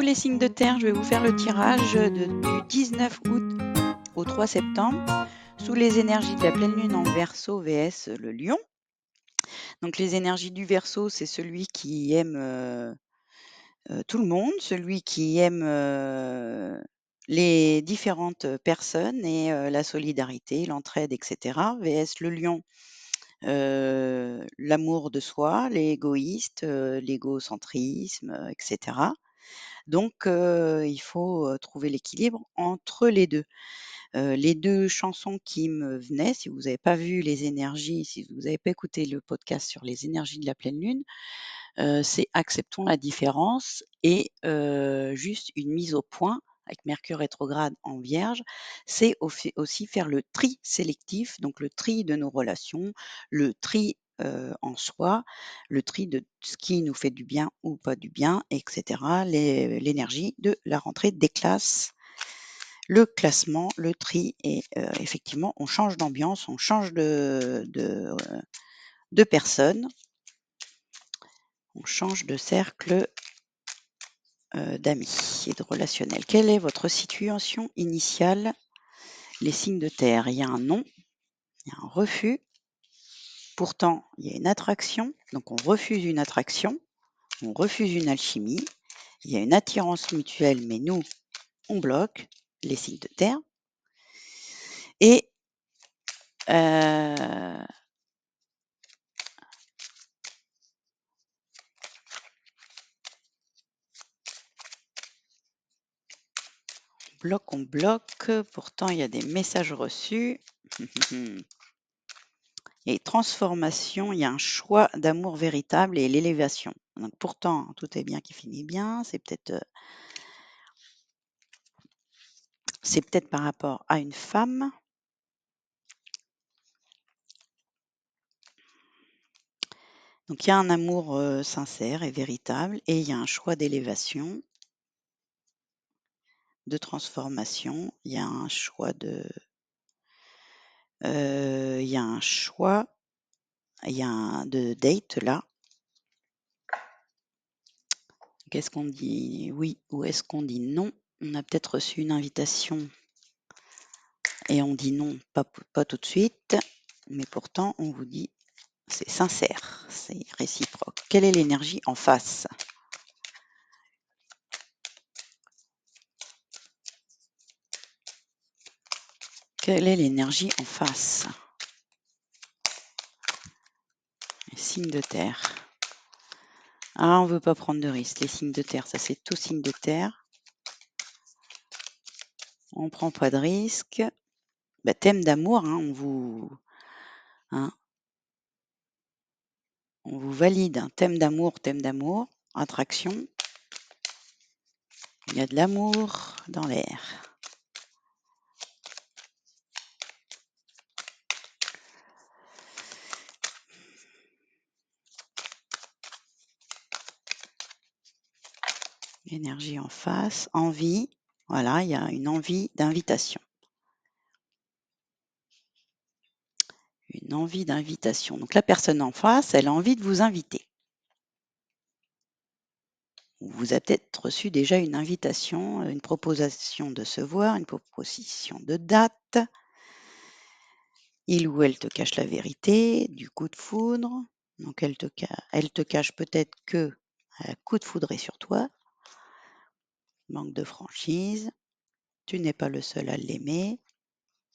les signes de terre, je vais vous faire le tirage du 19 août au 3 septembre sous les énergies de la pleine lune en Verseau vs le Lion. Donc les énergies du Verseau, c'est celui qui aime tout le monde, celui qui aime les différentes personnes et la solidarité, l'entraide, etc. vs le Lion, l'amour de soi, l'égoïste, l'égocentrisme, etc. Donc il faut, trouver l'équilibre entre les 2. Les 2 chansons qui me venaient, si vous n'avez pas vu les énergies, si vous n'avez pas écouté le podcast sur les énergies de la pleine lune, c'est «Acceptons la différence» et juste une mise au point avec Mercure rétrograde en Vierge, c'est aussi faire le tri sélectif, donc le tri de nos relations, le tri, en soi, le tri de ce qui nous fait du bien ou pas du bien et cetera. L'énergie de la rentrée des classes, le classement, le tri et effectivement, on change d'ambiance, on change de personne, on change de cercle d'amis et de relationnel. Quelle est votre situation initiale? Les signes de terre, il y a un non, il y a un refus, pourtant il y a une attraction, donc on refuse une attraction, on refuse une alchimie, il y a une attirance mutuelle, mais nous, on bloque les signes de terre. Et on bloque, pourtant il y a des messages reçus. Et transformation, il y a un choix d'amour véritable et l'élévation. Donc pourtant, tout est bien qui finit bien, c'est peut-être par rapport à une femme. Donc il y a un amour, sincère et véritable et il y a un choix d'élévation, de transformation. Il y a un choix il y a un choix, il y a un de date là. Qu'est-ce qu'on dit oui ou est-ce qu'on dit non? On a peut-être reçu une invitation et on dit non, pas tout de suite, mais pourtant on vous dit c'est sincère, c'est réciproque. Quelle est l'énergie en face? Quelle est l'énergie en face? Les signes de terre. Ah, on veut pas prendre de risques. Les signes de terre, ça c'est tout signe de terre. On prend pas de risques. Bah, thème d'amour, hein, on vous valide. Thème d'amour, attraction. Il y a de l'amour dans l'air. Énergie en face, envie. Voilà, il y a une envie d'invitation. Une envie d'invitation. Donc la personne en face, elle a envie de vous inviter. Vous avez peut-être reçu déjà une invitation, une proposition de se voir, une proposition de date. Il ou elle te cache la vérité, du coup de foudre. Donc elle te cache peut-être que un coup de foudre est sur toi, manque de franchise, tu n'es pas le seul à l'aimer,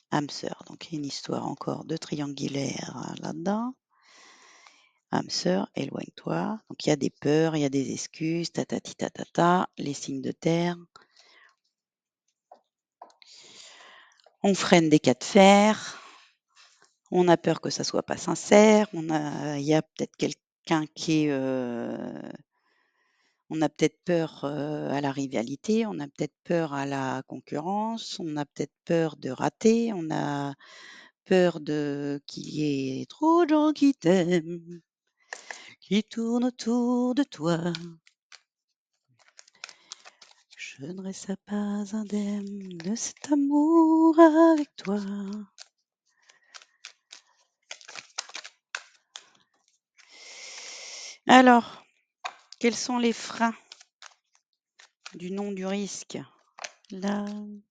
âme sœur. Donc il y a une histoire encore de triangulaire là-dedans. Âme sœur, éloigne-toi. Donc il y a des peurs, il y a des excuses, tatati tatata, les signes de terre. On freine des cas de fer. On a peur que ça soit pas sincère. Il y a peut-être quelqu'un qui est, on a peut-être peur, à la rivalité, on a peut-être peur à la concurrence, on a peut-être peur de rater, on a peur qu'il y ait trop de gens qui t'aiment, qui tournent autour de toi. Je ne resterai pas indemne de cet amour avec toi. Alors, quels sont les freins du nom du risque. L'amour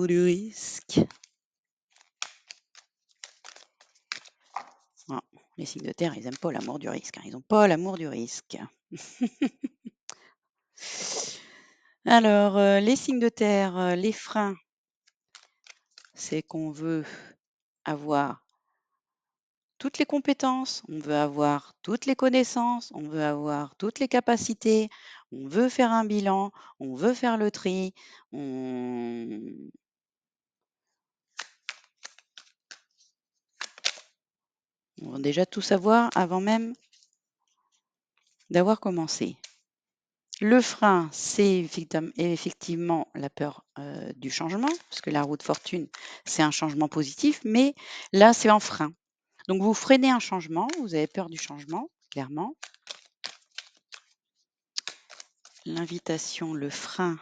du risque. Ah, les signes de terre, ils n'aiment pas l'amour du risque, hein. Ils n'ont pas l'amour du risque. Alors, les signes de terre, les freins, c'est qu'on veut avoir toutes les compétences, on veut avoir toutes les connaissances, on veut avoir toutes les capacités, on veut faire un bilan, on veut faire le tri, on on veut déjà tout savoir avant même d'avoir commencé. Le frein, c'est effectivement la peur, du changement, parce que la roue de fortune, c'est un changement positif, mais là, c'est en frein. Donc vous freinez un changement, vous avez peur du changement, clairement. L'invitation, le frein,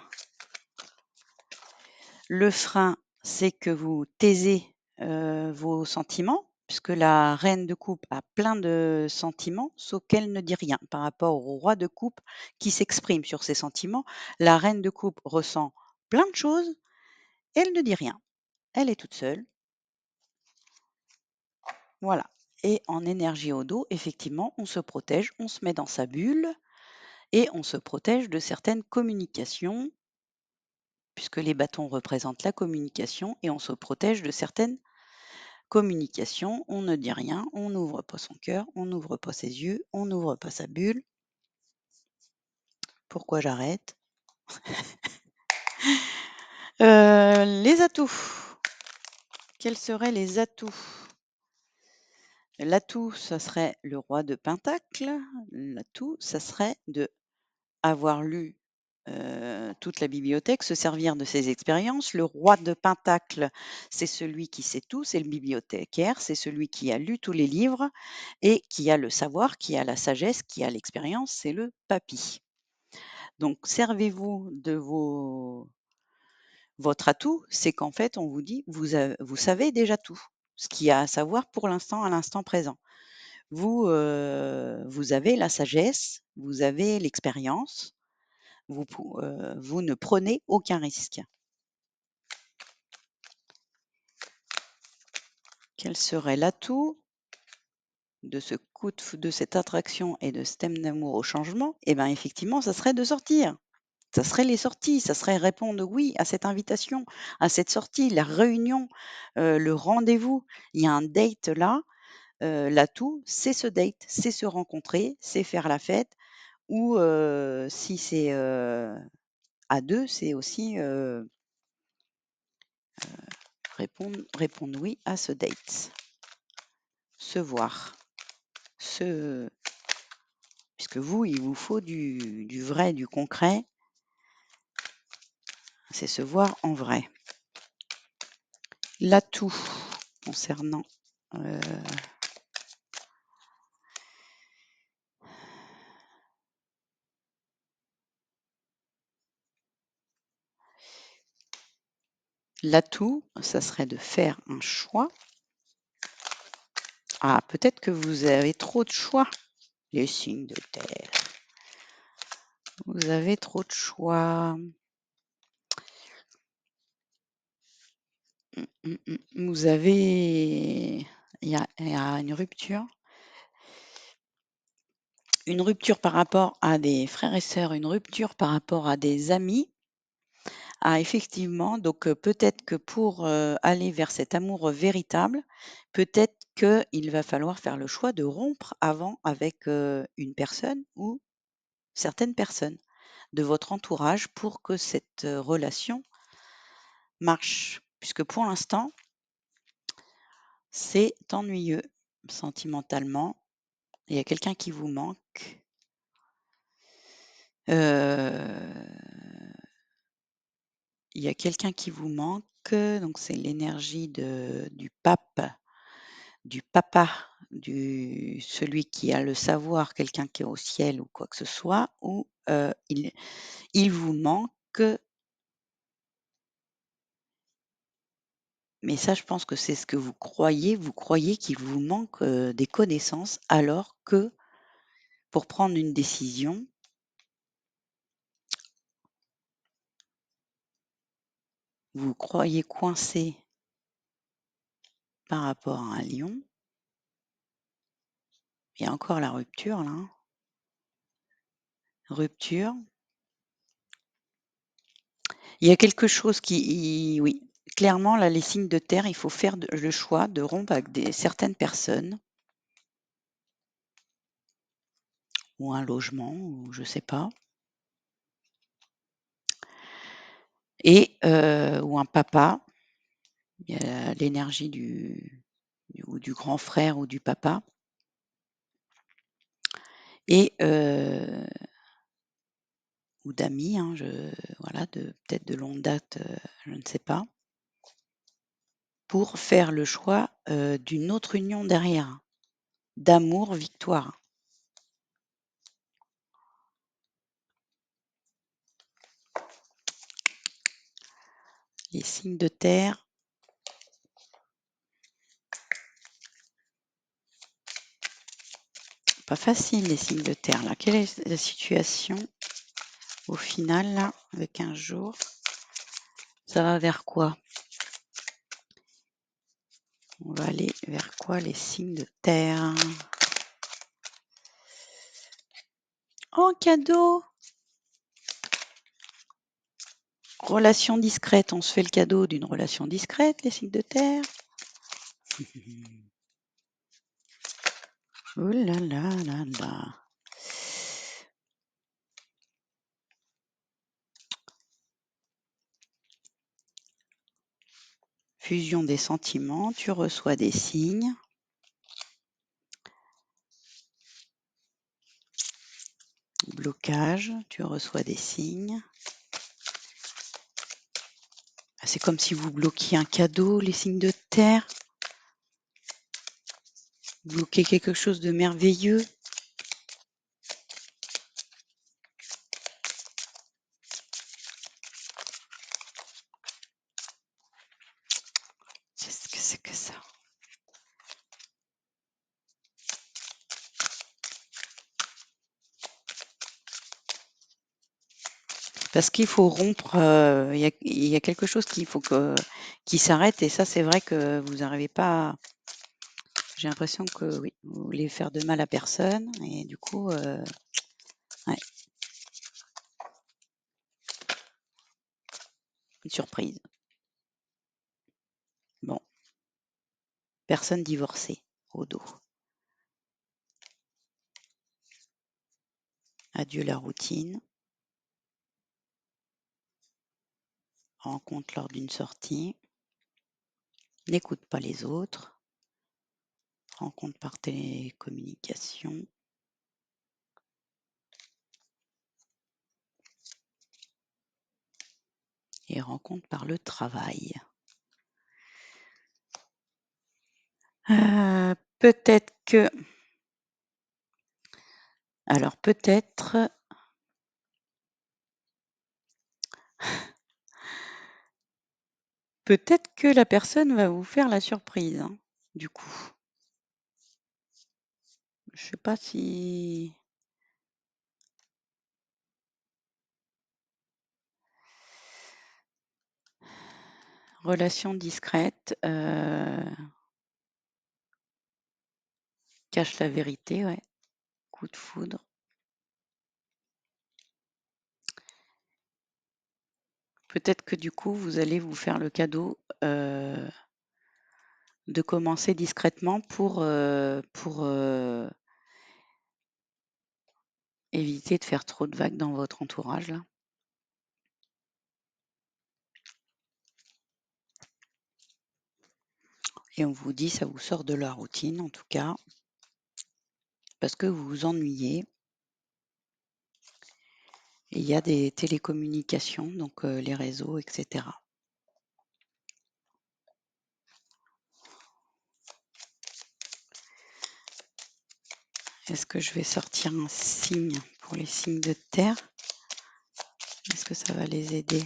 c'est que vous taisez, vos sentiments, puisque la reine de coupe a plein de sentiments, sauf qu'elle ne dit rien par rapport au roi de coupe qui s'exprime sur ses sentiments. La reine de coupe ressent plein de choses, elle ne dit rien. Elle est toute seule, voilà. Et en énergie au dos, effectivement, on se protège, on se met dans sa bulle et on se protège de certaines communications, puisque les bâtons représentent la communication et on se protège de certaines communications. On ne dit rien, on n'ouvre pas son cœur, on n'ouvre pas ses yeux, on n'ouvre pas sa bulle. Pourquoi j'arrête? Les atouts. Quels seraient les atouts? L'atout, ça serait le roi de Pentacle. L'atout, ça serait de avoir lu, toute la bibliothèque, se servir de ses expériences. Le roi de Pentacle, c'est celui qui sait tout, c'est le bibliothécaire, c'est celui qui a lu tous les livres et qui a le savoir, qui a la sagesse, qui a l'expérience, c'est le papy. Donc servez-vous de votre atout, c'est qu'en fait, on vous dit: «Vous savez déjà tout, ce qu'il y a à savoir pour l'instant, à l'instant présent». Vous avez la sagesse, vous avez l'expérience. Vous ne prenez aucun risque. Quel serait l'atout de ce coup de cette attraction et de ce thème d'amour au changement? Eh ben, effectivement, ça serait de sortir. Ça serait les sorties, ça serait répondre oui à cette invitation, à cette sortie, la réunion, le rendez-vous. Il y a un date là, l'atout, c'est ce date, c'est se rencontrer, c'est faire la fête ou si c'est, à 2, c'est aussi, répondre oui à ce date. Se voir, se puisque vous, il vous faut du vrai, du concret, c'est se voir en vrai. L'atout concernant, heu, l'atout, ça serait de faire un choix. Ah, peut-être que vous avez trop de choix, les signes de terre. Vous avez trop de choix. Vous avez il y a une rupture par rapport à des frères et sœurs, une rupture par rapport à des amis. Ah effectivement, donc peut-être que pour, aller vers cet amour véritable, peut-être qu'il va falloir faire le choix de rompre avant avec, une personne ou certaines personnes de votre entourage pour que cette, relation marche. Puisque pour l'instant, c'est ennuyeux sentimentalement. Il y a quelqu'un qui vous manque. Il y a quelqu'un qui vous manque, donc c'est l'énergie du pape, du papa, celui qui a le savoir, quelqu'un qui est au ciel ou quoi que ce soit, ou il vous manque, mais ça je pense que c'est ce que vous croyez qu'il vous manque, des connaissances alors que pour prendre une décision, vous croyez coincé par rapport à un lion. Il y a encore la rupture là, hein. Rupture. Il y a quelque chose oui, clairement là, les signes de terre, il faut faire le choix de rompre avec certaines personnes ou un logement ou je sais pas. Et ou un papa, il y a l'énergie du grand frère ou du papa et ou d'amis, hein, voilà, peut-être de longue date, je ne sais pas, pour faire le choix, d'une autre union derrière, d'amour victoire. Les signes de terre. Pas facile les signes de terre là. Quelle est la situation au final là, avec 15 jours? Ça va vers quoi? On va aller vers quoi les signes de terre? Oh, cadeau! Relation discrète, on se fait le cadeau d'une relation discrète, les signes de terre. Oh là là là là. Fusion des sentiments, tu reçois des signes. Blocage, tu reçois des signes. Ah, c'est comme si vous bloquiez un cadeau, les signes de terre. Vous bloquez quelque chose de merveilleux. Qu'est-ce que c'est que ça? Parce qu'il faut rompre, il y a quelque chose qui s'arrête et ça, c'est vrai que vous n'arrivez pas j'ai l'impression que oui, vous voulez faire de mal à personne et du coup, ouais, une surprise. Bon, personne divorcée au dos. Adieu la routine. Rencontre lors d'une sortie. N'écoute pas les autres. Rencontre par télécommunication. Et rencontre par le travail. Peut-être que alors peut-être peut-être que la personne va vous faire la surprise, hein, du coup. Je sais pas si relation discrète, cache la vérité, ouais. Coup de foudre. Peut-être que du coup, vous allez vous faire le cadeau, de commencer discrètement pour, éviter de faire trop de vagues dans votre entourage là. Et on vous dit ça vous sort de la routine en tout cas, parce que vous vous ennuyez. Et il y a des télécommunications, donc les réseaux et cetera. Est-ce que je vais sortir un signe pour les signes de terre? Est-ce que ça va les aider?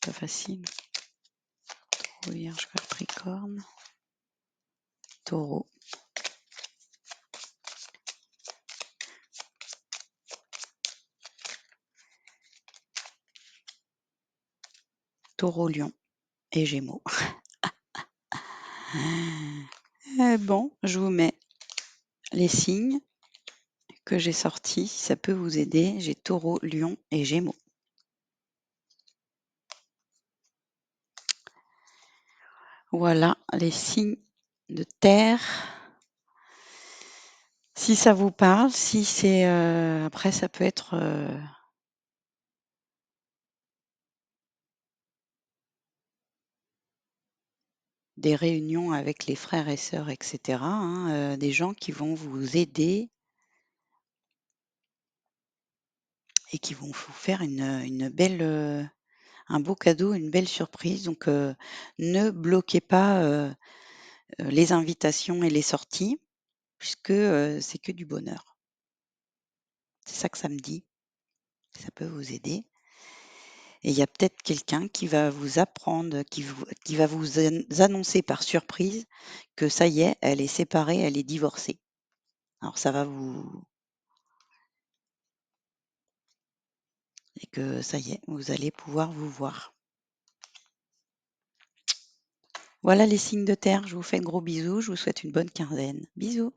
Pas facile. Vierge, Capricorne, Taureau. Taureau, Lion et Gémeaux. Bon, je vous mets les signes que j'ai sortis, si ça peut vous aider. J'ai Taureau, Lion et Gémeaux. Voilà les signes de terre. Si ça vous parle, si c'est, après ça peut être, des réunions avec les frères et sœurs et cetera, hein, des gens qui vont vous aider et qui vont vous faire une belle, un beau cadeau, une belle surprise. Donc, ne bloquez pas, les invitations et les sorties puisque, c'est que du bonheur. C'est ça que ça me dit. Ça peut vous aider et il y a peut-être quelqu'un qui va vous apprendre, qui va vous annoncer par surprise que ça y est, elle est séparée, elle est divorcée. Alors ça va vous et que ça y est, vous allez pouvoir vous voir. Voilà les signes de terre, je vous fais de gros bisous, je vous souhaite une bonne quinzaine. Bisous.